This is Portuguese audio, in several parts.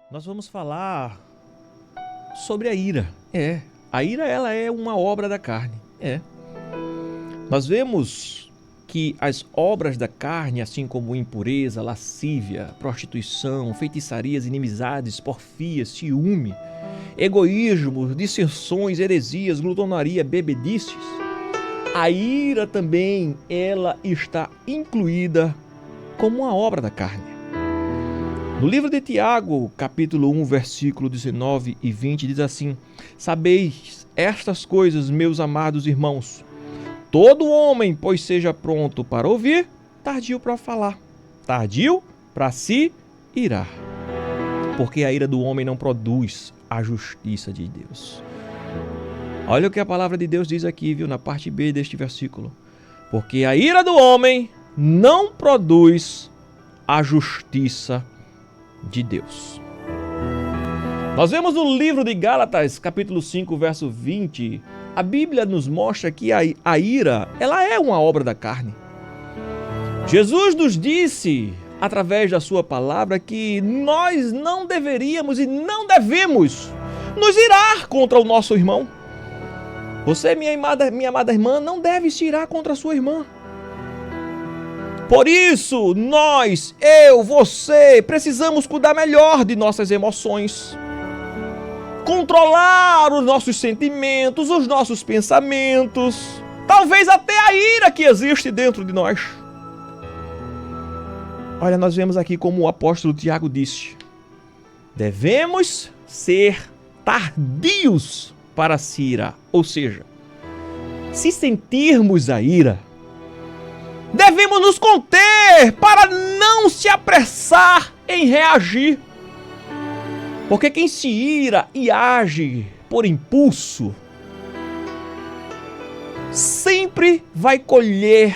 Nós vamos falar sobre a ira. A ira ela é uma obra da carne. Nós vemos que as obras da carne, assim como impureza, lascívia, prostituição, feitiçarias, inimizades, porfias, ciúme, egoísmo, dissensões, heresias, glutonaria, bebedices, a ira também ela está incluída como uma obra da carne. No livro de Tiago, capítulo 1, versículo 19 e 20, diz assim: Sabeis estas coisas, meus amados irmãos, todo homem, pois seja pronto para ouvir, tardio para falar, tardio para se irar. Porque a ira do homem não produz a justiça de Deus. Olha o que a palavra de Deus diz aqui, viu, na parte B deste versículo. Porque a ira do homem não produz a justiça de Deus. Nós vemos no livro de Gálatas, capítulo 5, verso 20, a Bíblia nos mostra que a ira, ela é uma obra da carne. Jesus nos disse, através da sua palavra, que nós não deveríamos e não devemos nos irar contra o nosso irmão. Você, minha amada irmã, não deve se irar contra a sua irmã. Por isso, nós, eu, você, precisamos cuidar melhor de nossas emoções. Controlar os nossos sentimentos, os nossos pensamentos, talvez até a ira que existe dentro de nós. Olha, nós vemos aqui como o apóstolo Tiago disse: devemos ser tardios para se irar. Ou seja, se sentirmos a ira, devemos nos conter para não se apressar em reagir. Porque quem se ira e age por impulso sempre vai colher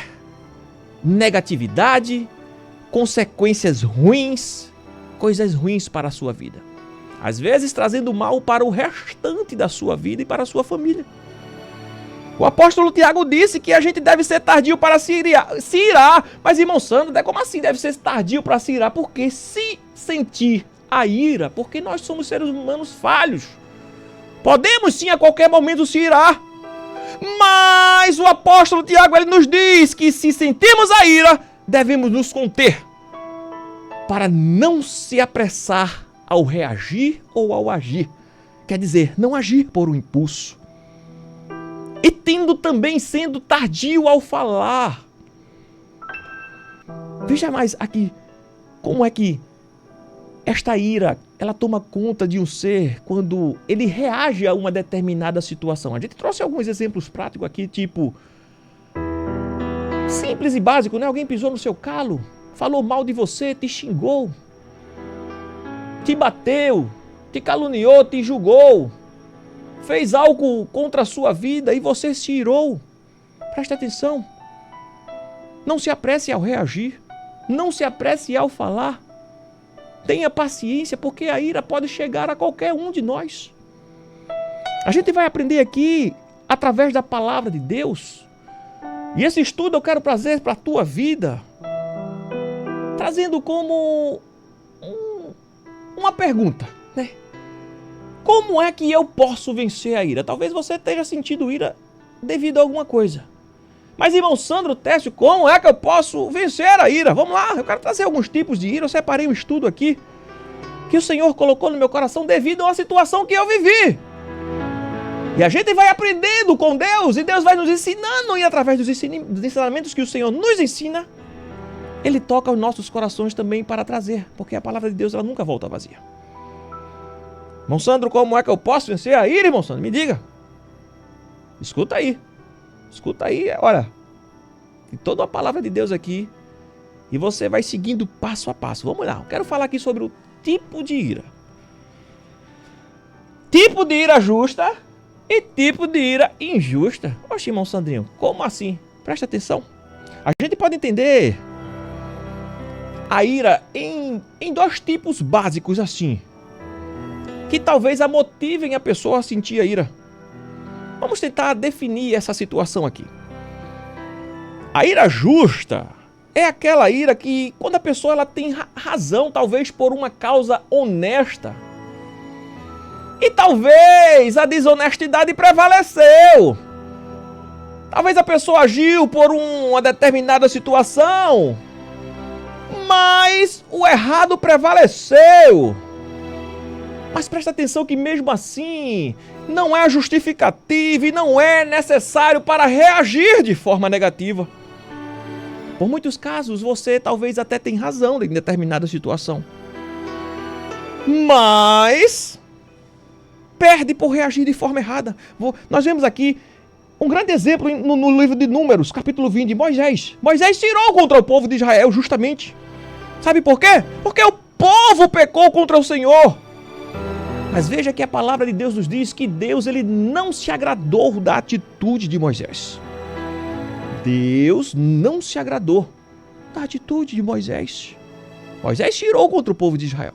negatividade, consequências ruins, coisas ruins para a sua vida. Às vezes trazendo mal para o restante da sua vida e para a sua família. O apóstolo Tiago disse que a gente deve ser tardio para se irar. Mas, irmão Sandro, como assim deve ser tardio para se irar? Porque se sentir a ira, porque nós somos seres humanos falhos, podemos sim a qualquer momento se irar. Mas o apóstolo Tiago ele nos diz que se sentirmos a ira, devemos nos conter para não se apressar ao reagir ou ao agir. Quer dizer, não agir por um impulso. E tendo também sendo tardio ao falar. Veja mais aqui, como é que esta ira, ela toma conta de um ser quando ele reage a uma determinada situação. A gente trouxe alguns exemplos práticos aqui, tipo, simples e básico, né? Alguém pisou no seu calo, falou mal de você, te xingou, te bateu, te caluniou, te julgou, fez algo contra a sua vida e você se irou. Preste atenção. Não se apresse ao reagir. Não se apresse ao falar. Tenha paciência, porque a ira pode chegar a qualquer um de nós. A gente vai aprender aqui através da palavra de Deus. E esse estudo eu quero trazer para a tua vida, trazendo como uma pergunta, né? Como é que eu posso vencer a ira? Talvez você esteja sentindo ira devido a alguma coisa. Mas, irmão Sandro Técio, como é que eu posso vencer a ira? Vamos lá, eu quero trazer alguns tipos de ira. Eu separei um estudo aqui que o Senhor colocou no meu coração devido a uma situação que eu vivi. E a gente vai aprendendo com Deus e Deus vai nos ensinando, e através dos ensinamentos que o Senhor nos ensina, Ele toca os nossos corações também para trazer, porque a palavra de Deus ela nunca volta vazia. Irmão Sandro, como é que eu posso vencer a ira, irmão Sandro? Me diga. Escuta aí, olha, tem toda a palavra de Deus aqui e você vai seguindo passo a passo. Vamos lá, eu quero falar aqui sobre o tipo de ira. Tipo de ira justa e tipo de ira injusta. Oxe, irmão Sandrinho, como assim? Presta atenção. A gente pode entender a ira em dois tipos básicos assim, que talvez a motivem a pessoa a sentir a ira. Vamos tentar definir essa situação aqui. A ira justa é aquela ira que quando a pessoa ela tem razão, talvez por uma causa honesta. E talvez a desonestidade prevaleceu. Talvez a pessoa agiu por uma determinada situação, mas o errado prevaleceu. Mas presta atenção que mesmo assim não é justificativa e não é necessário para reagir de forma negativa. Por muitos casos você talvez até tenha razão em determinada situação, mas perde por reagir de forma errada. Nós vemos aqui um grande exemplo no livro de Números, capítulo 20, de Moisés. Moisés tirou contra o povo de Israel justamente. Sabe por quê? Porque o povo pecou contra o Senhor. Mas veja que a palavra de Deus nos diz que Deus ele não se agradou da atitude de Moisés. Deus não se agradou da atitude de Moisés. Moisés tirou contra o povo de Israel.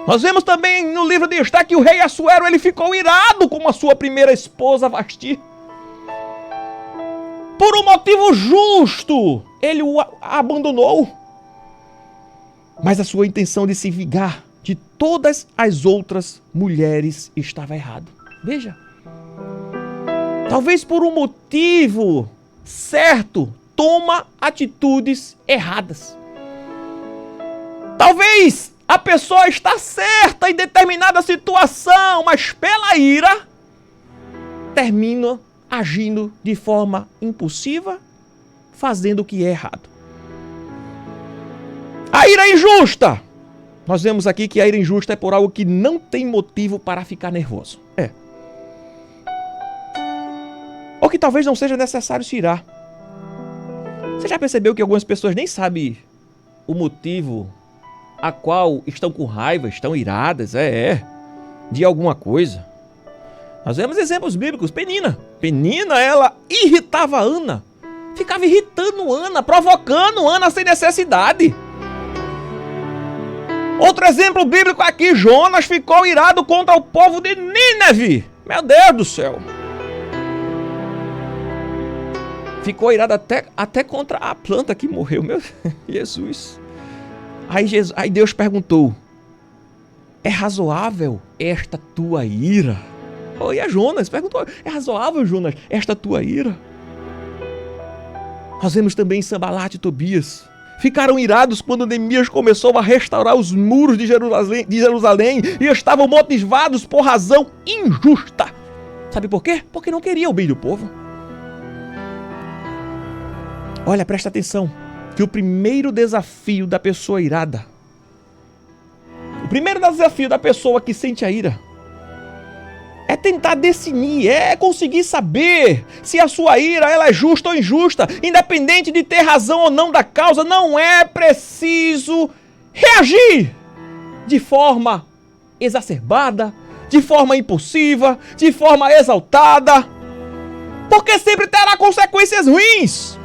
Nós vemos também no livro de Esther que o rei Assuero ele ficou irado com a sua primeira esposa Vasti. Por um motivo justo, ele o abandonou. Mas a sua intenção de se vingar de todas as outras mulheres estava errado. Veja. Talvez por um motivo certo, toma atitudes erradas. Talvez a pessoa está certa em determinada situação, mas pela ira termina agindo de forma impulsiva, fazendo o que é errado. A ira injusta. Nós vemos aqui que a ira injusta é por algo que não tem motivo para ficar nervoso. Ou que talvez não seja necessário se irar. Você já percebeu que algumas pessoas nem sabem o motivo a qual estão com raiva, estão iradas, de alguma coisa? Nós vemos exemplos bíblicos. Penina, ela irritava Ana. Ficava irritando Ana, provocando Ana sem necessidade. Outro exemplo bíblico aqui, Jonas ficou irado contra o povo de Nínive. Meu Deus do céu. Ficou irado até contra a planta que morreu. Meu Jesus. Aí Deus perguntou: é razoável esta tua ira? E a Jonas perguntou: é razoável, Jonas, esta tua ira? Nós vemos também Sanbalat e Tobias. Ficaram irados quando Neemias começou a restaurar os muros de Jerusalém e estavam motivados por razão injusta. Sabe por quê? Porque não queriam o bem do povo. Olha, presta atenção, que o primeiro desafio da pessoa irada, o primeiro desafio da pessoa que sente a ira, é tentar definir, é conseguir saber se a sua ira ela é justa ou injusta, independente de ter razão ou não da causa. Não é preciso reagir de forma exacerbada, de forma impulsiva, de forma exaltada, porque sempre terá consequências ruins.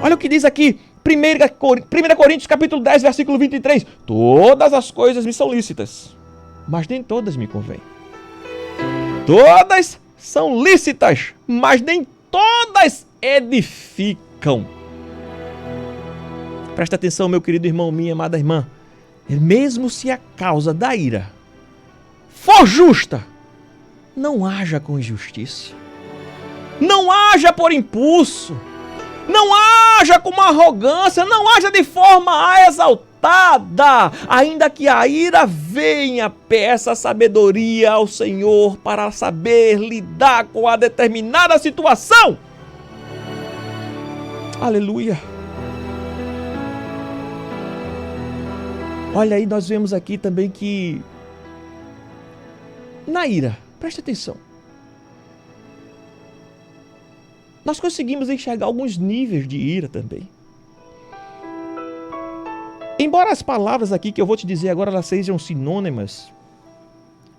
Olha o que diz aqui, 1 Coríntios capítulo 10, versículo 23. Todas as coisas me são lícitas, mas nem todas me convêm. Todas são lícitas, mas nem todas edificam. Presta atenção, meu querido irmão, minha amada irmã. Mesmo se a causa da ira for justa, não haja com injustiça. Não haja por impulso. Não haja com uma arrogância. Não haja de forma exaltada. Ainda que a ira venha, peça sabedoria ao Senhor para saber lidar com a determinada situação. Aleluia. Olha aí, nós vemos aqui também que na ira, preste atenção, nós conseguimos enxergar alguns níveis de ira também. Embora as palavras aqui que eu vou te dizer agora elas sejam sinônimas,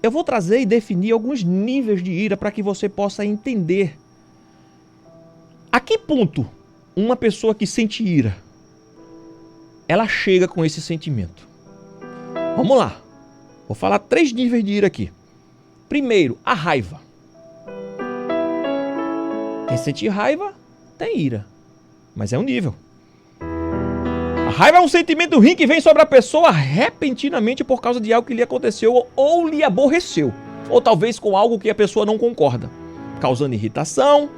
eu vou trazer e definir alguns níveis de ira para que você possa entender a que ponto uma pessoa que sente ira, ela chega com esse sentimento. Vamos lá, vou falar 3 níveis de ira aqui. Primeiro, a raiva. Quem sente raiva tem ira, mas é um nível. A raiva é um sentimento ruim que vem sobre a pessoa repentinamente por causa de algo que lhe aconteceu ou lhe aborreceu. Ou talvez com algo que a pessoa não concorda, causando irritação,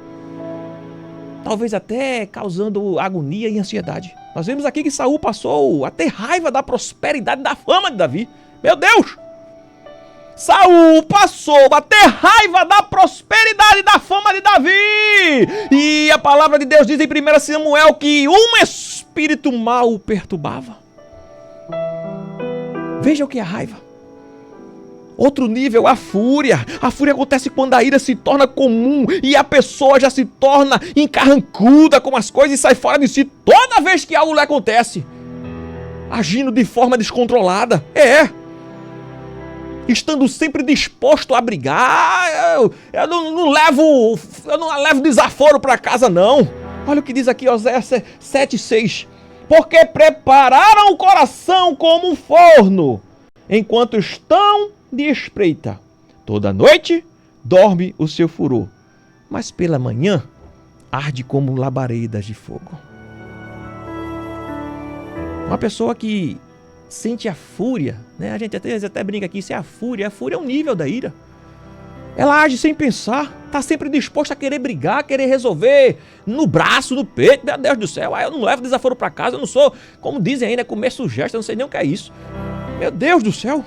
talvez até causando agonia e ansiedade. Nós vemos aqui que Saul passou a ter raiva da prosperidade e da fama de Davi. Meu Deus! Saul passou a ter raiva da prosperidade e da fama de Davi. E a palavra de Deus diz em 1 Samuel que um espírito mau o perturbava. Veja o que é a raiva. Outro nível, a fúria. A fúria acontece quando a ira se torna comum e a pessoa já se torna encarrancuda com as coisas e sai fora de si toda vez que algo lhe acontece, agindo de forma descontrolada. Estando sempre disposto a brigar. Eu não levo desaforo para casa, não. Olha o que diz aqui, Oséias 7,6. Porque prepararam o coração como um forno, enquanto estão de espreita. Toda noite dorme o seu furor, mas pela manhã arde como labaredas de fogo. Uma pessoa que sente a fúria, né? A gente até brinca aqui, isso é a fúria é um nível da ira. Ela age sem pensar, está sempre disposta a querer brigar, a querer resolver no braço, no peito. Meu Deus do céu, eu não levo desaforo para casa, eu não sou, como dizem ainda, comer sugestão, eu não sei nem o que é isso. Meu Deus do céu.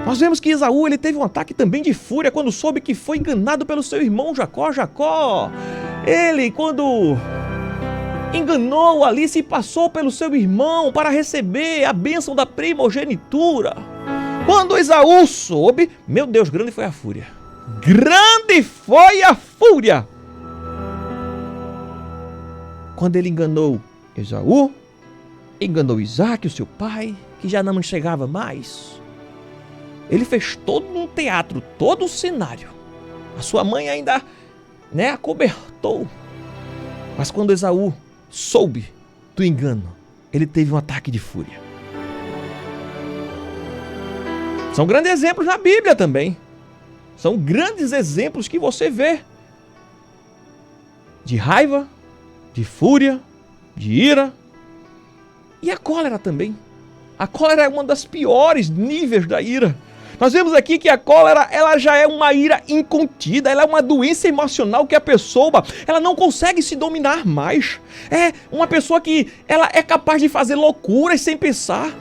Nós vemos que Esaú, ele teve um ataque também de fúria quando soube que foi enganado pelo seu irmão Jacó. Ele, quando enganou ali, se passou pelo seu irmão para receber a bênção da primogenitura. Quando Esaú soube, meu Deus, grande foi a fúria. Grande foi a fúria! Quando ele enganou Esaú, enganou Isaac, o seu pai, que já não chegava mais. Ele fez todo um teatro, todo um cenário. A sua mãe ainda, acobertou. Mas quando Esaú soube do engano, ele teve um ataque de fúria. São grandes exemplos na Bíblia também. São grandes exemplos que você vê de raiva, de fúria, de ira e a cólera também. A cólera é uma das piores níveis da ira. Nós vemos aqui que a cólera, ela já é uma ira incontida, ela é uma doença emocional que a pessoa, ela não consegue se dominar mais. É uma pessoa que ela é capaz de fazer loucuras sem pensar.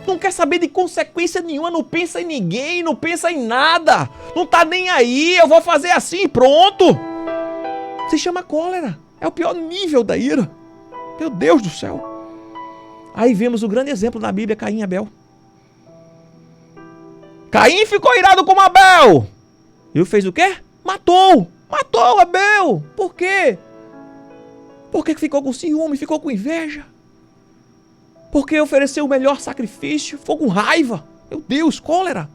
Não quer saber de consequência nenhuma, não pensa em ninguém, não pensa em nada. Não tá nem aí, eu vou fazer assim e pronto. Se chama cólera, é o pior nível da ira. Meu Deus do céu. Aí vemos o grande exemplo na Bíblia, Caim e Abel. Caim ficou irado com Abel. E fez o quê? Matou Abel. Por quê? Porque ficou com ciúme, ficou com inveja. Porque ofereceu o melhor sacrifício, ficou com raiva. Meu Deus, cólera.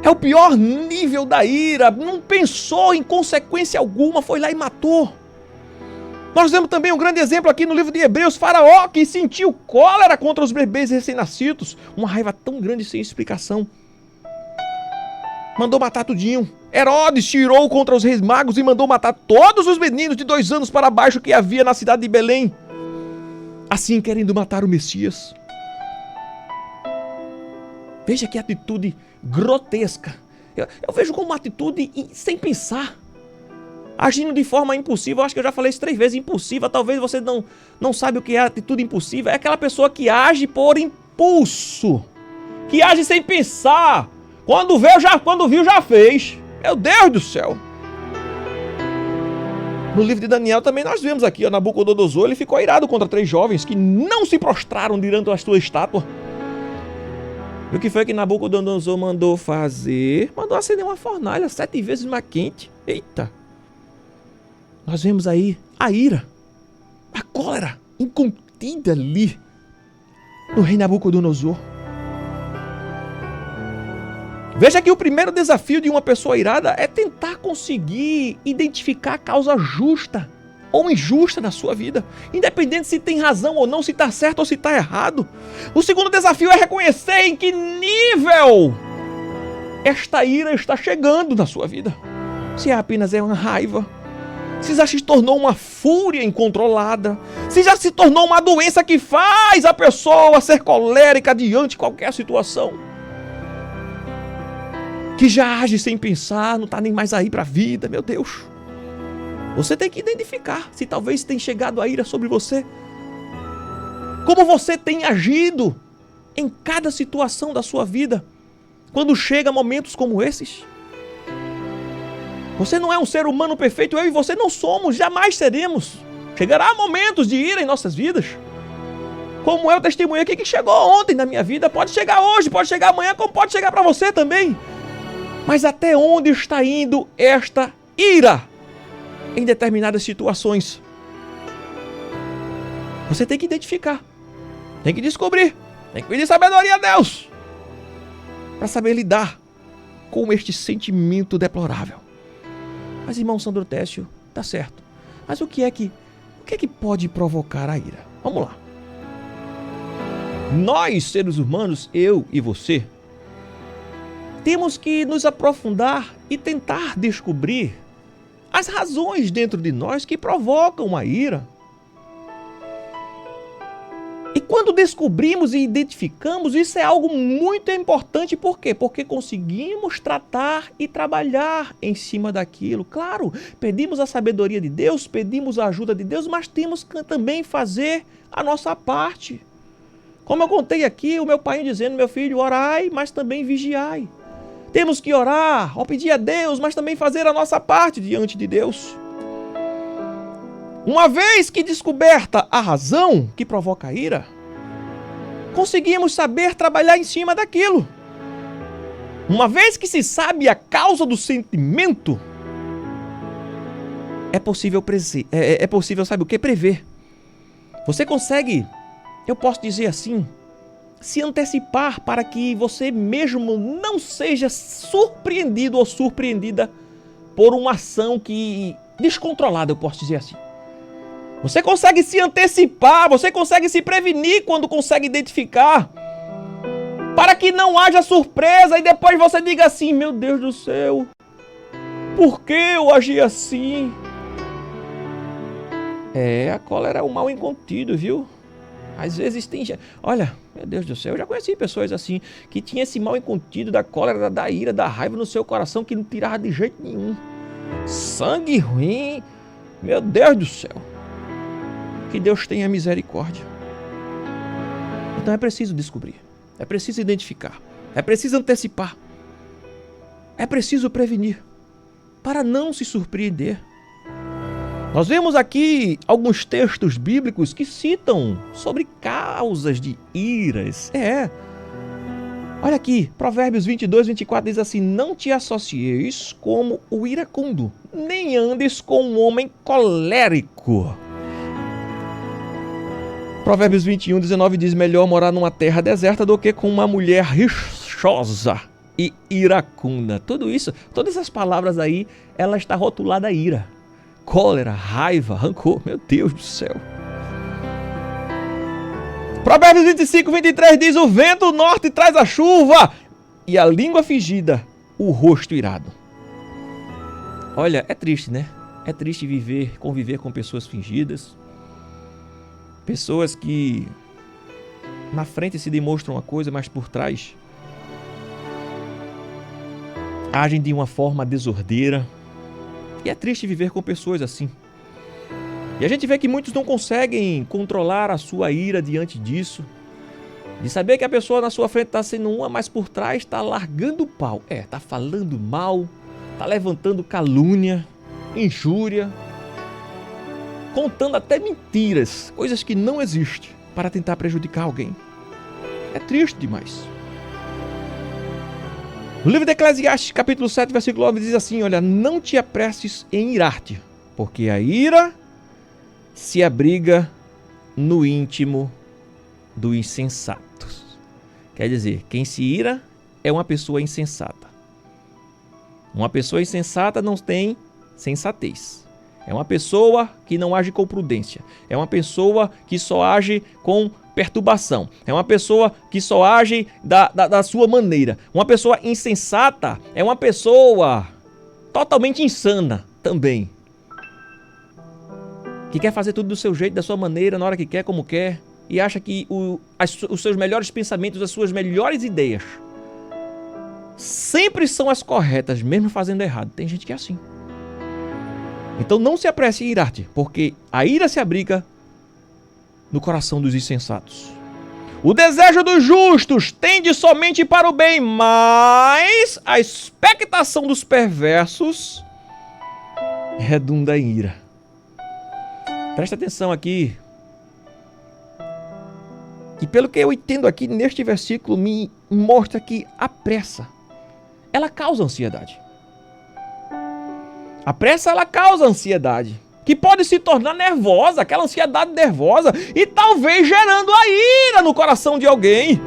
É o pior nível da ira. Não pensou em consequência alguma, foi lá e matou. Nós vemos também um grande exemplo aqui no livro de Hebreus, Faraó, que sentiu cólera contra os bebês recém-nascidos. Uma raiva tão grande sem explicação. Mandou matar tudinho. Herodes tirou contra os reis magos e mandou matar todos os meninos de 2 anos para baixo que havia na cidade de Belém. Assim querendo matar o Messias. Veja que atitude grotesca. Eu vejo como uma atitude sem pensar. Agindo de forma impulsiva, eu acho que eu já falei isso 3 vezes, impulsiva, talvez você não sabe o que é atitude impulsiva, é aquela pessoa que age por impulso, que age sem pensar, quando viu já fez, meu Deus do céu. No livro de Daniel também nós vemos aqui, Nabucodonosor, ele ficou irado contra 3 jovens que não se prostraram diante da sua estátua. E o que foi que Nabucodonosor mandou fazer? Mandou acender uma fornalha 7 vezes mais quente. Eita! Nós vemos aí a ira, a cólera incontida ali no rei Nabucodonosor. Veja que o primeiro desafio de uma pessoa irada é tentar conseguir identificar a causa justa ou injusta na sua vida, independente se tem razão ou não, se está certo ou se está errado. O segundo desafio é reconhecer em que nível esta ira está chegando na sua vida. Se apenas é uma raiva, se já se tornou uma fúria incontrolada, se já se tornou uma doença que faz a pessoa ser colérica diante de qualquer situação, que já age sem pensar, não está nem mais aí para a vida, meu Deus. Você tem que identificar se talvez tenha chegado a ira sobre você. Como você tem agido em cada situação da sua vida, quando chega momentos como esses. Você não é um ser humano perfeito, eu e você não somos, jamais seremos. Chegará momentos de ira em nossas vidas. Como eu testemunhei aqui que chegou ontem na minha vida, pode chegar hoje, pode chegar amanhã, como pode chegar para você também. Mas até onde está indo esta ira em determinadas situações? Você tem que identificar, tem que descobrir, tem que pedir sabedoria a Deus para saber lidar com este sentimento deplorável. Mas, irmão Sandro Técio, tá certo. Mas o que é que pode provocar a ira? Vamos lá. Nós, seres humanos, eu e você, temos que nos aprofundar e tentar descobrir as razões dentro de nós que provocam a ira. E quando descobrimos e identificamos, isso é algo muito importante. Por quê? Porque conseguimos tratar e trabalhar em cima daquilo. Claro, pedimos a sabedoria de Deus, pedimos a ajuda de Deus, mas temos que também fazer a nossa parte. Como eu contei aqui, o meu pai dizendo, meu filho, orai, mas também vigiai. Temos que orar, pedir a Deus, mas também fazer a nossa parte diante de Deus. Uma vez que descoberta a razão que provoca a ira, conseguimos saber trabalhar em cima daquilo. Uma vez que se sabe a causa do sentimento, é possível, sabe o que? Prever. Você consegue, eu posso dizer assim, se antecipar para que você mesmo não seja surpreendido ou surpreendida por uma ação descontrolada, eu posso dizer assim. Você consegue se antecipar, você consegue se prevenir quando consegue identificar, para que não haja surpresa e depois você diga assim, meu Deus do céu, por que eu agi assim? A cólera é um mal incontido, viu? Às vezes tem... Olha, meu Deus do céu, eu já conheci pessoas assim, que tinham esse mal incontido da cólera, da ira, da raiva no seu coração, que não tirava de jeito nenhum. Sangue ruim, meu Deus do céu. Que Deus tenha misericórdia. Então é preciso descobrir, é preciso identificar, é preciso antecipar, é preciso prevenir, para não se surpreender. Nós vemos aqui alguns textos bíblicos que citam sobre causas de iras. Olha aqui, Provérbios 22, 24 diz assim, não te associeis como o iracundo, nem andes com um homem colérico. Provérbios 21, 19 diz, melhor morar numa terra deserta do que com uma mulher rixosa e iracunda. Tudo isso, todas essas palavras aí, ela está rotulada a ira. Cólera, raiva, rancor, meu Deus do céu. Provérbios 25, 23 diz, o vento do norte traz a chuva e a língua fingida, o rosto irado. Olha, é triste, né? É triste conviver com pessoas fingidas. Pessoas que na frente se demonstram uma coisa, mas por trás agem de uma forma desordeira. E é triste viver com pessoas assim. E a gente vê que muitos não conseguem controlar a sua ira diante disso. De saber que a pessoa na sua frente está sendo uma, mas por trás está largando o pau. Está falando mal, está levantando calúnia, injúria, contando até mentiras, coisas que não existem, para tentar prejudicar alguém. É triste demais. No livro de Eclesiastes, capítulo 7, versículo 9, diz assim, olha, não te apresses em irar-te, porque a ira se abriga no íntimo do insensato. Quer dizer, quem se ira é uma pessoa insensata. Uma pessoa insensata não tem sensatez. É uma pessoa que não age com prudência. É uma pessoa que só age com perturbação. É uma pessoa que só age da sua maneira. Uma pessoa insensata é uma pessoa totalmente insana também. que quer fazer tudo do seu jeito, da sua maneira, na hora que quer, como quer, e acha que os seus melhores pensamentos, as suas melhores ideias sempre são as corretas, mesmo fazendo errado. Tem gente que é assim. Então não se apresse em irar-te, porque a ira se abriga no coração dos insensatos. O desejo dos justos tende somente para o bem, mas a expectação dos perversos redunda em ira. Presta atenção aqui. E pelo que eu entendo aqui neste versículo, me mostra que a pressa, ela causa ansiedade. A pressa, ela causa ansiedade, que pode se tornar nervosa, aquela ansiedade nervosa, e talvez gerando a ira no coração de alguém.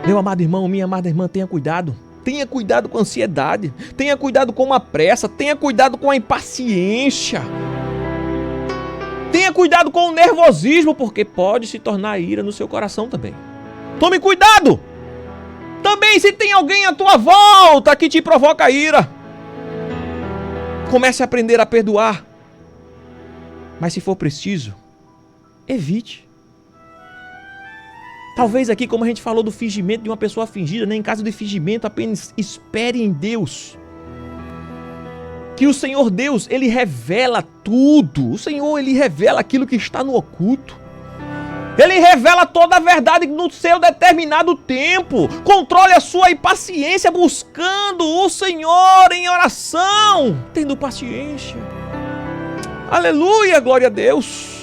Meu amado irmão, minha amada irmã, tenha cuidado. Tenha cuidado com a ansiedade, tenha cuidado com a pressa, tenha cuidado com a impaciência. Tenha cuidado com o nervosismo, porque pode se tornar ira no seu coração também. Tome cuidado! Também se tem alguém à tua volta que te provoca ira. Comece a aprender a perdoar. Mas se for preciso, evite. Talvez aqui, como a gente falou do fingimento de uma pessoa fingida, né? Em caso de fingimento, apenas espere em Deus. Que o Senhor Deus, Ele revela tudo. O Senhor, Ele revela aquilo que está no oculto. Ele revela toda a verdade no seu determinado tempo. Controle a sua impaciência buscando o Senhor em oração, tendo paciência. Aleluia, glória a Deus.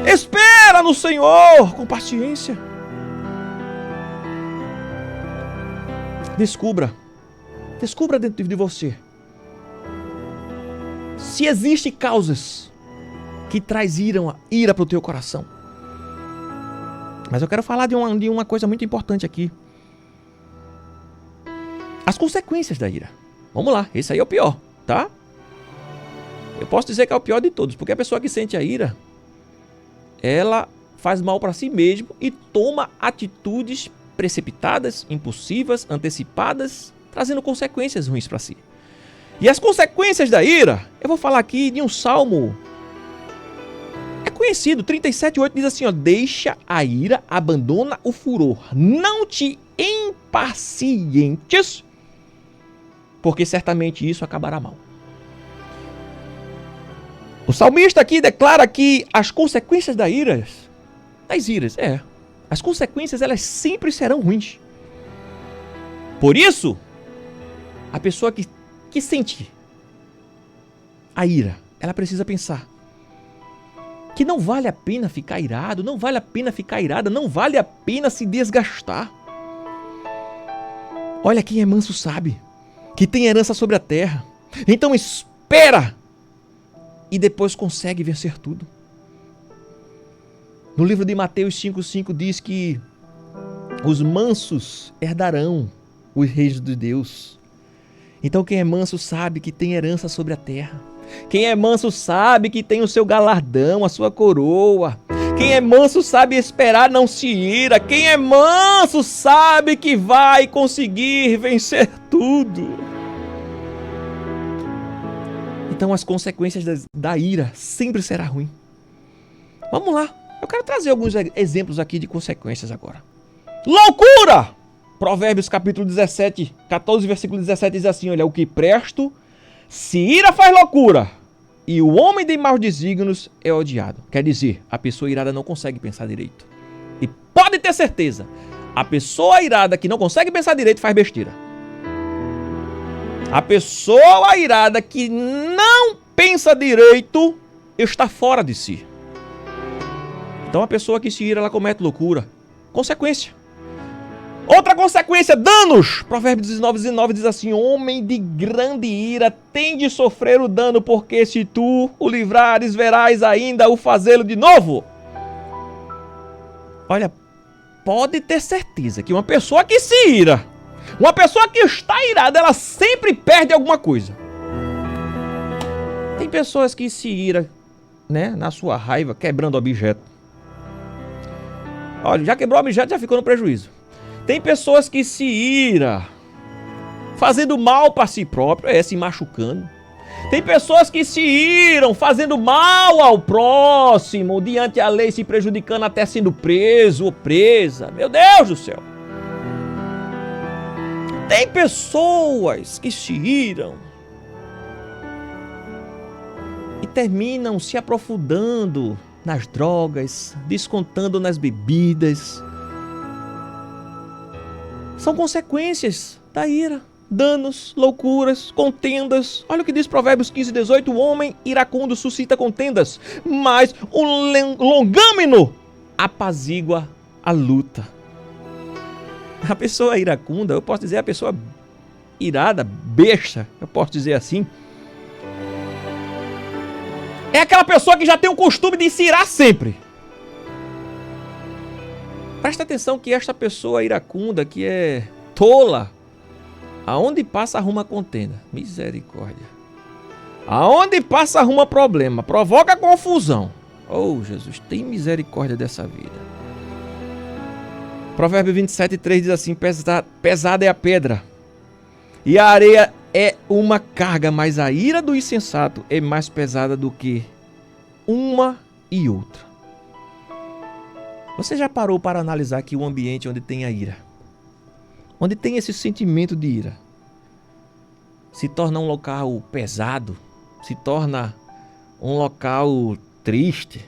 Espera no Senhor com paciência. Descubra dentro de você se existem causas que traz ira para o teu coração. Mas eu quero falar de uma coisa muito importante aqui. As consequências da ira. Vamos lá, esse aí é o pior, tá? Eu posso dizer que é o pior de todos, porque a pessoa que sente a ira, ela faz mal para si mesmo e toma atitudes precipitadas, impulsivas, antecipadas, trazendo consequências ruins para si. E as consequências da ira, eu vou falar aqui de um salmo conhecido, 37:8 diz assim, ó: deixa a ira, abandona o furor, não te impacientes, porque certamente isso acabará mal. O salmista aqui declara que as consequências das iras, as consequências elas sempre serão ruins. Por isso, a pessoa que sente a ira, ela precisa pensar que não vale a pena ficar irado, não vale a pena ficar irada, não vale a pena se desgastar. Olha, quem é manso sabe que tem herança sobre a terra. Então espera e depois consegue vencer tudo. No livro de Mateus 5:5 diz que os mansos herdarão os reis de Deus. Então quem é manso sabe que tem herança sobre a terra. Quem é manso sabe que tem o seu galardão, a sua coroa. Quem é manso sabe esperar, não se ira. Quem é manso sabe que vai conseguir vencer tudo. Então as consequências da ira sempre será ruim. Vamos lá. Eu quero trazer alguns exemplos aqui de consequências agora. Loucura! Provérbios capítulo 17, 14, versículo 17 diz assim, olha, o que presto se ira faz loucura, e o homem de maus desígnios é odiado. Quer dizer, a pessoa irada não consegue pensar direito. E pode ter certeza, a pessoa irada que não consegue pensar direito faz besteira. A pessoa irada que não pensa direito está fora de si. Então a pessoa que se ira, ela comete loucura. Consequência. Outra consequência, danos. Provérbios 19:19 diz assim, homem de grande ira tem de sofrer o dano, porque se tu o livrares, verás ainda o fazê-lo de novo. Olha, pode ter certeza que uma pessoa que se ira, uma pessoa que está irada, ela sempre perde alguma coisa. Tem pessoas que se ira, né, na sua raiva, quebrando objeto. Olha, já quebrou o objeto, já ficou no prejuízo. Tem pessoas que se ira fazendo mal para si próprio, se machucando. Tem pessoas que se iram fazendo mal ao próximo, diante da lei, se prejudicando até sendo preso ou presa. Meu Deus do céu! Tem pessoas que se iram e terminam se aprofundando nas drogas, descontando nas bebidas. São consequências da ira. Danos, loucuras, contendas. Olha o que diz Provérbios 15:18. O homem iracundo suscita contendas, mas o longâmino apazigua a luta. A pessoa iracunda, eu posso dizer a pessoa irada, besta, eu posso dizer assim, é aquela pessoa que já tem o costume de se irar sempre. Presta atenção que esta pessoa iracunda, que é tola, aonde passa arruma contenda. Misericórdia. Aonde passa arruma problema, provoca confusão. Oh, Jesus, tem misericórdia dessa vida. Provérbio 27:3 diz assim: pesada é a pedra, e a areia é uma carga, mas a ira do insensato é mais pesada do que uma e outra. Você já parou para analisar que o ambiente onde tem a ira, onde tem esse sentimento de ira, se torna um local pesado, se torna um local triste,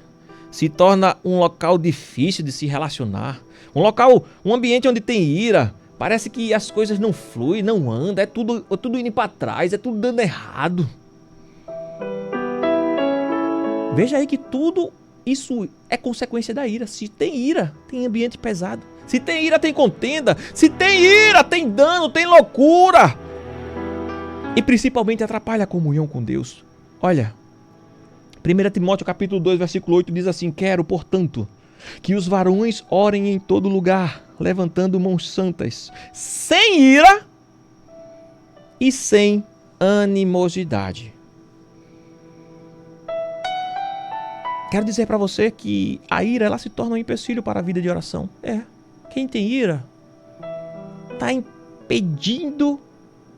se torna um local difícil de se relacionar, um ambiente onde tem ira, parece que as coisas não fluem, não andam, é tudo indo para trás, é tudo dando errado. Veja aí que tudo isso é consequência da ira. Se tem ira, tem ambiente pesado. Se tem ira, tem contenda. Se tem ira, tem dano, tem loucura. E principalmente atrapalha a comunhão com Deus. Olha, 1 Timóteo capítulo 2, versículo 8 diz assim: quero, portanto, que os varões orem em todo lugar, levantando mãos santas, sem ira e sem animosidade. Quero dizer para você que a ira, ela se torna um empecilho para a vida de oração. Quem tem ira está impedindo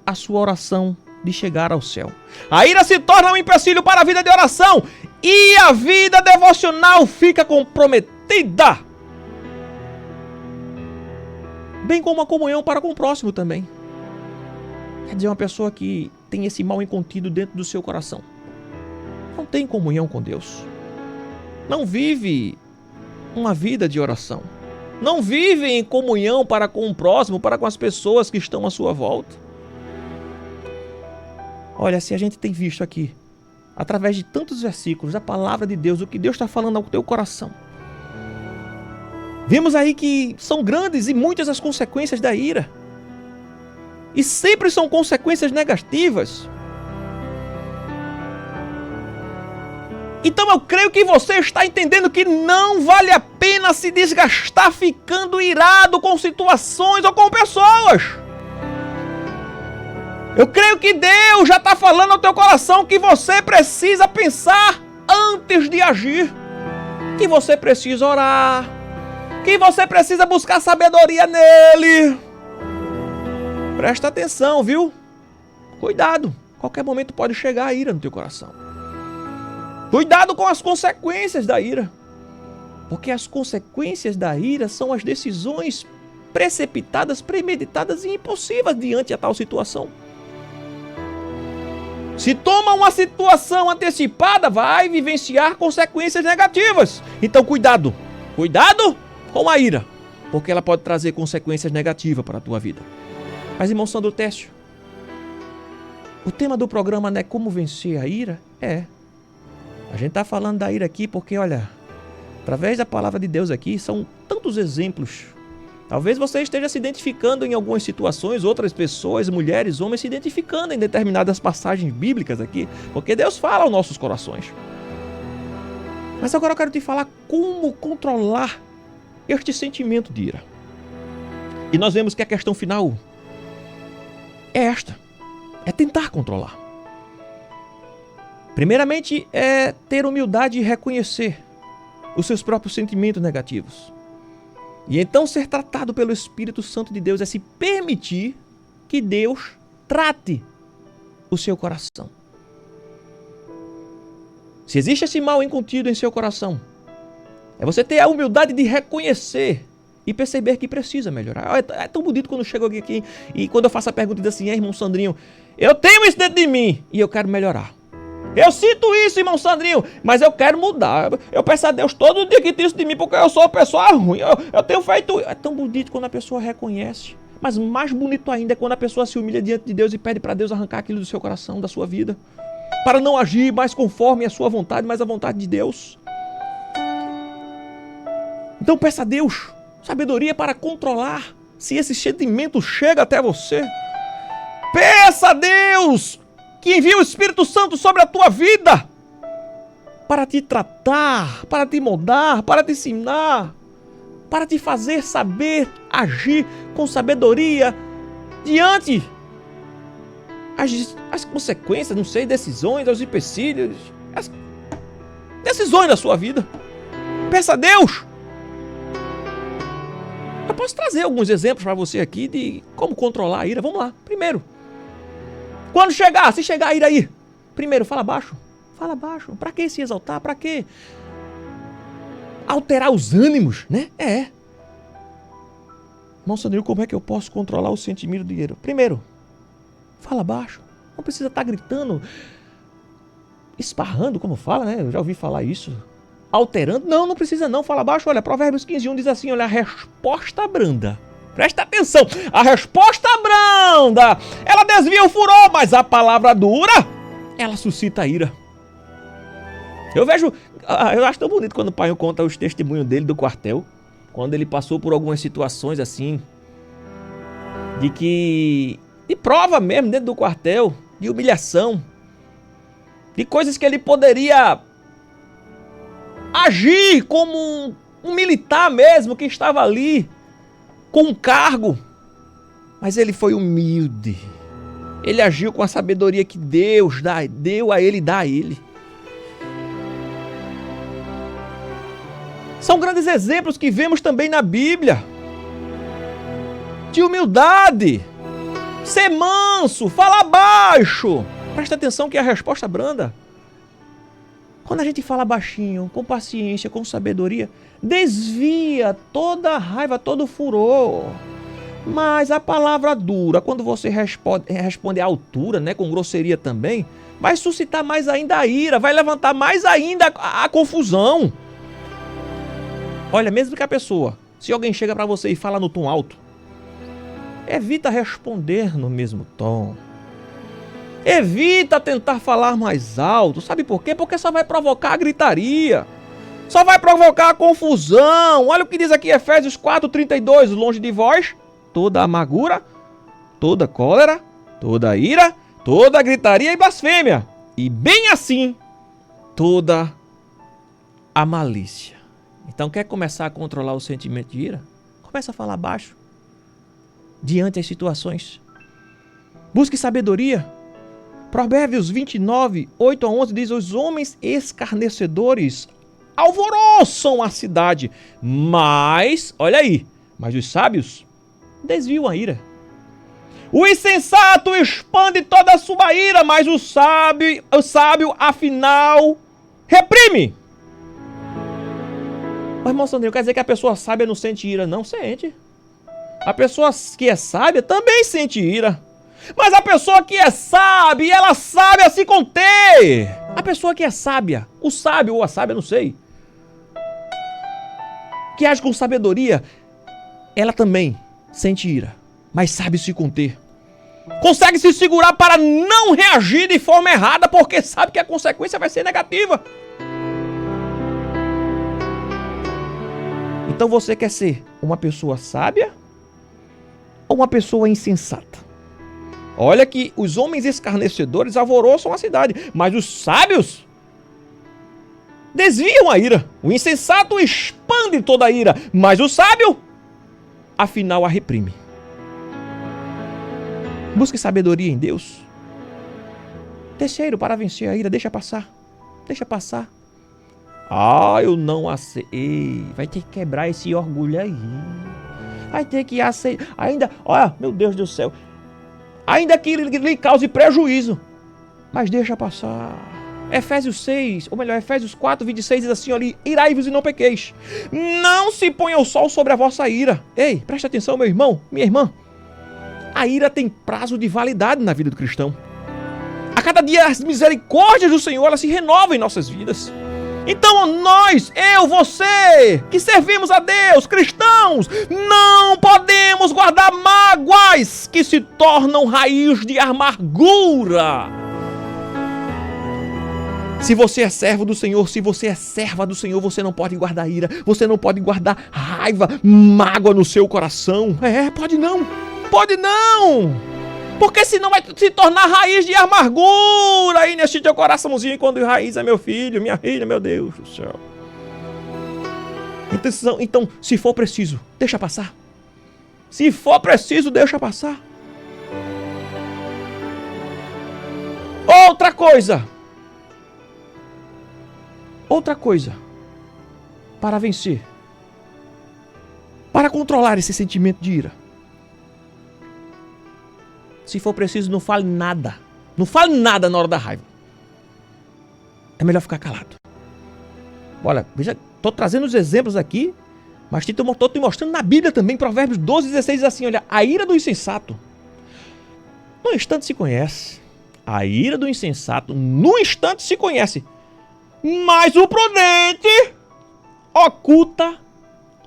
a sua oração de chegar ao céu. A ira se torna um empecilho para a vida de oração e a vida devocional fica comprometida. Bem como a comunhão para com o próximo também. Quer dizer, uma pessoa que tem esse mal incontido dentro do seu coração, não tem comunhão com Deus, não vive uma vida de oração, não vive em comunhão para com o próximo, para com as pessoas que estão à sua volta. Olha, se a gente tem visto aqui, através de tantos versículos da palavra de Deus, o que Deus está falando ao teu coração, vimos aí que são grandes e muitas as consequências da ira, e sempre são consequências negativas. Então eu creio que você está entendendo que não vale a pena se desgastar ficando irado com situações ou com pessoas. Eu creio que Deus já está falando ao teu coração que você precisa pensar antes de agir, que você precisa orar, que você precisa buscar sabedoria nele. Presta atenção, viu? Cuidado, qualquer momento pode chegar a ira no teu coração. Cuidado com as consequências da ira, porque as consequências da ira são as decisões precipitadas, premeditadas e impulsivas diante a tal situação. Se toma uma situação antecipada, vai vivenciar consequências negativas. Então cuidado com a ira, porque ela pode trazer consequências negativas para a tua vida. Mas irmão Sandro Técio, o tema do programa não é como vencer a ira? A gente está falando da ira aqui porque, olha, através da palavra de Deus aqui, são tantos exemplos. Talvez você esteja se identificando em algumas situações, outras pessoas, mulheres, homens, se identificando em determinadas passagens bíblicas aqui, porque Deus fala aos nossos corações. Mas agora eu quero te falar como controlar este sentimento de ira. E nós vemos que a questão final é esta, é tentar controlar. Primeiramente, é ter humildade e reconhecer os seus próprios sentimentos negativos. E então ser tratado pelo Espírito Santo de Deus é se permitir que Deus trate o seu coração. Se existe esse mal incontido em seu coração, é você ter a humildade de reconhecer e perceber que precisa melhorar. É tão bonito quando eu chego aqui e quando eu faço a pergunta assim, irmão Sandrinho, eu tenho isso dentro de mim e eu quero melhorar. Eu sinto isso, irmão Sandrinho, mas eu quero mudar. Eu peço a Deus todo dia que tira isso de mim, porque eu sou uma pessoa ruim. Eu tenho feito... É tão bonito quando a pessoa reconhece. Mas mais bonito ainda é quando a pessoa se humilha diante de Deus e pede para Deus arrancar aquilo do seu coração, da sua vida. Para não agir mais conforme a sua vontade, mas a vontade de Deus. Então peça a Deus sabedoria para controlar se esse sentimento chega até você. Peça a Deus que envie o Espírito Santo sobre a tua vida para te tratar, para te moldar, para te ensinar, para te fazer saber agir com sabedoria diante as consequências, não sei, decisões, os empecilhos, as decisões da sua vida. Peça a Deus. Eu posso trazer alguns exemplos para você aqui de como controlar a ira. Vamos lá. Primeiro, se chegar a ira aí, primeiro, fala baixo. Fala baixo. Para que se exaltar? Para que alterar os ânimos, né? Irmão Sandrinho, como é que eu posso controlar o sentimento de ira? Primeiro, fala baixo. Não precisa estar gritando, esparrando, como fala, né? Eu já ouvi falar isso. Alterando. Não precisa não. Fala baixo. Olha, Provérbios 15:1 diz assim, olha, a resposta branda. Presta atenção. A resposta branda, ela desvia o furor, mas a palavra dura, ela suscita a ira. Eu acho tão bonito quando o pai conta os testemunhos dele do quartel, quando ele passou por algumas situações assim, de prova mesmo dentro do quartel, de humilhação, de coisas que ele poderia agir como um militar mesmo, que estava ali com um cargo, mas ele foi humilde. Ele agiu com a sabedoria que Deus deu a ele e dá a ele. São grandes exemplos que vemos também na Bíblia, de humildade, ser manso, falar baixo. Presta atenção que é a resposta branda. Quando a gente fala baixinho, com paciência, com sabedoria, desvia toda a raiva, todo o furor. Mas a palavra dura, quando você responde à altura, né, com grosseria também, vai suscitar mais ainda a ira, vai levantar mais ainda a confusão. Olha, mesmo que a pessoa, se alguém chega para você e fala no tom alto, evita responder no mesmo tom. Evita tentar falar mais alto. Sabe por quê? Porque só vai provocar a gritaria. Só vai provocar a confusão. Olha o que diz aqui Efésios 4:32. Longe de vós toda amargura, toda cólera, toda ira, toda gritaria e blasfêmia. E bem assim, toda a malícia. Então quer começar a controlar o sentimento de ira? Começa a falar baixo. Diante das situações. Busque sabedoria. Provérbios 29:8-11 diz, os homens escarnecedores alvoroçam a cidade, mas, olha aí, mas os sábios desviam a ira. O insensato expande toda a sua ira, mas o sábio afinal reprime. Mas, irmão Sandrinho, quer dizer que a pessoa sábia não sente ira? Não sente. A pessoa que é sábia também sente ira. Mas a pessoa que é sábia, ela sabe a se conter. A pessoa que é sábia, o sábio ou a sábia, não sei, que age com sabedoria, ela também sente ira, mas sabe se conter. Consegue se segurar para não reagir de forma errada, porque sabe que a consequência vai ser negativa. Então você quer ser uma pessoa sábia ou uma pessoa insensata? Olha que os homens escarnecedores alvoroçam a cidade, mas os sábios desviam a ira. O insensato expande toda a ira, mas o sábio, afinal, a reprime. Busque sabedoria em Deus. Terceiro, para vencer a ira, deixa passar. Deixa passar. Eu não aceito. Vai ter que quebrar esse orgulho aí. Vai ter que aceitar. Ainda, olha, meu Deus do céu. Ainda que lhe cause prejuízo, mas deixa passar. Efésios 6, ou melhor, Efésios 4, 26 diz assim, olha, irai-vos e não pequeis. Não se ponha o sol sobre a vossa ira. Ei, preste atenção, meu irmão, minha irmã. A ira tem prazo de validade na vida do cristão. A cada dia as misericórdias do Senhor, elas se renovam em nossas vidas. Então nós, eu, você, que servimos a Deus, cristãos, não podemos guardar mágoas que se tornam raiz de amargura. Se você é servo do Senhor, se você é serva do Senhor, você não pode guardar ira, você não pode guardar raiva, mágoa no seu coração. Pode não, pode não. Porque senão vai se tornar raiz de amargura aí neste teu coraçãozinho, quando raiz é meu filho, minha filha, meu Deus do céu. Então, se for preciso, deixa passar. Se for preciso, deixa passar. Outra coisa, para vencer, para controlar esse sentimento de ira. Se for preciso, não fale nada. Não fale nada na hora da raiva. É melhor ficar calado. Olha, veja, estou trazendo os exemplos aqui, mas estou te mostrando na Bíblia também, Provérbios 12, 16 diz assim, olha, a ira do insensato, no instante se conhece. A ira do insensato, no instante se conhece. Mas o prudente oculta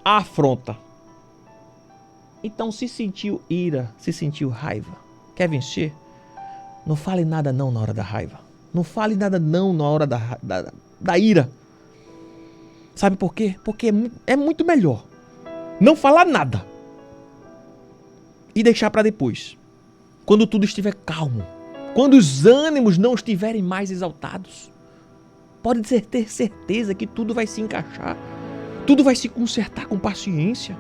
a afronta. Então, se sentiu ira, se sentiu raiva, quer vencer? Não fale nada não na hora da raiva. Não fale nada não na hora da ira. Sabe por quê? Porque é muito melhor não falar nada e deixar para depois. Quando tudo estiver calmo. Quando os ânimos não estiverem mais exaltados. Pode ter certeza que tudo vai se encaixar. Tudo vai se consertar com paciência.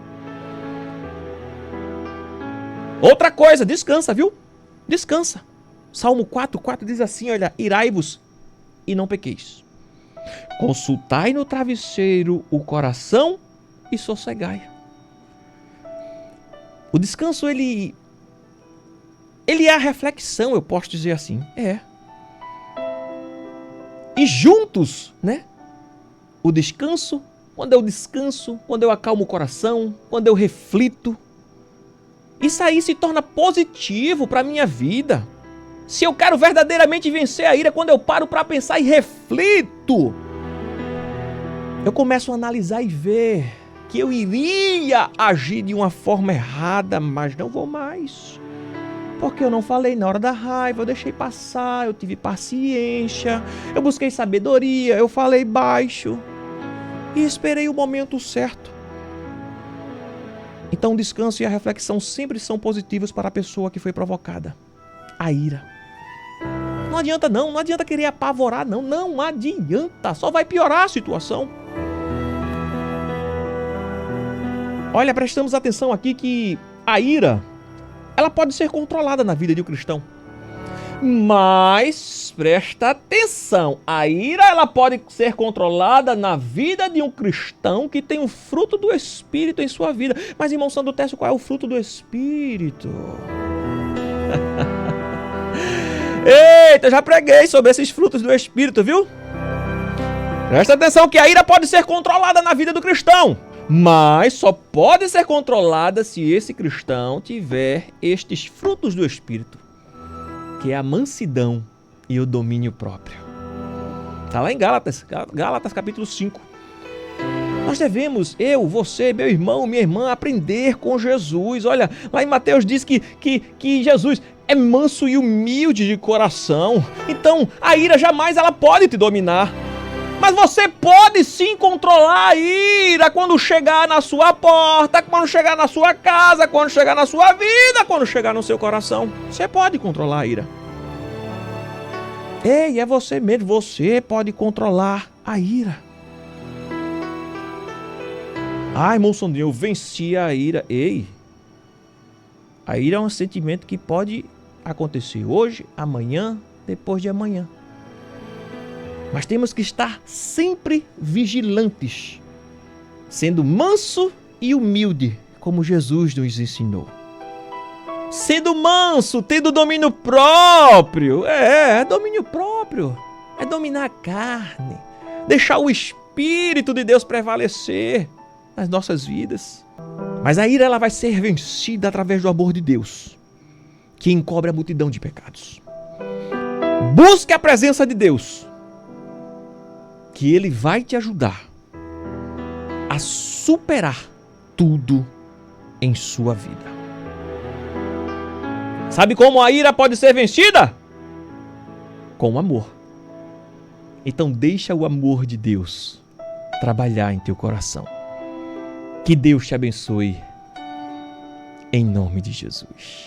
Outra coisa, descansa, viu? Descansa. Salmo 4:4 diz assim, olha, irai-vos e não pequeis. Consultai no travesseiro o coração e sossegai. O descanso, ele é a reflexão, eu posso dizer assim. E juntos, né? O descanso, quando eu descanso, quando eu acalmo o coração, quando eu reflito, isso aí se torna positivo para a minha vida. Se eu quero verdadeiramente vencer a ira, quando eu paro para pensar e reflito, eu começo a analisar e ver que eu iria agir de uma forma errada, mas não vou mais. Porque eu não falei na hora da raiva, eu deixei passar, eu tive paciência, eu busquei sabedoria, eu falei baixo e esperei o momento certo. Então o descanso e a reflexão sempre são positivos para a pessoa que foi provocada. A ira. Não adianta não adianta querer apavorar não adianta, só vai piorar a situação. Olha, prestamos atenção aqui que a ira, ela pode ser controlada na vida de um cristão. Mas, presta atenção, a ira ela pode ser controlada na vida de um cristão que tem o fruto do Espírito em sua vida. Mas, irmão Santo Tércio, qual é o fruto do Espírito? Eita, já preguei sobre esses frutos do Espírito, viu? Presta atenção que a ira pode ser controlada na vida do cristão. Mas só pode ser controlada se esse cristão tiver estes frutos do Espírito, que é a mansidão e o domínio próprio. Está lá em Gálatas capítulo 5. Nós devemos, eu, você, meu irmão, minha irmã, aprender com Jesus. Olha, lá em Mateus diz que Jesus é manso e humilde de coração. Então, a ira jamais ela pode te dominar. Mas você pode sim controlar a ira quando chegar na sua porta, quando chegar na sua casa, quando chegar na sua vida, quando chegar no seu coração. Você pode controlar a ira. Ei, é você mesmo, você pode controlar a ira. Ai, irmão Sandrinho, eu venci a ira. Ei, a ira é um sentimento que pode acontecer hoje, amanhã, depois de amanhã. Mas temos que estar sempre vigilantes, sendo manso e humilde, como Jesus nos ensinou. Sendo manso, tendo domínio próprio. Domínio próprio. é dominar a carne, deixar o Espírito de Deus prevalecer nas nossas vidas. Mas a ira ela vai ser vencida através do amor de Deus, que encobre a multidão de pecados. Busque a presença de Deus, que Ele vai te ajudar a superar tudo em sua vida. Sabe como a ira pode ser vencida? Com o amor. Então deixa o amor de Deus trabalhar em teu coração. Que Deus te abençoe, em nome de Jesus.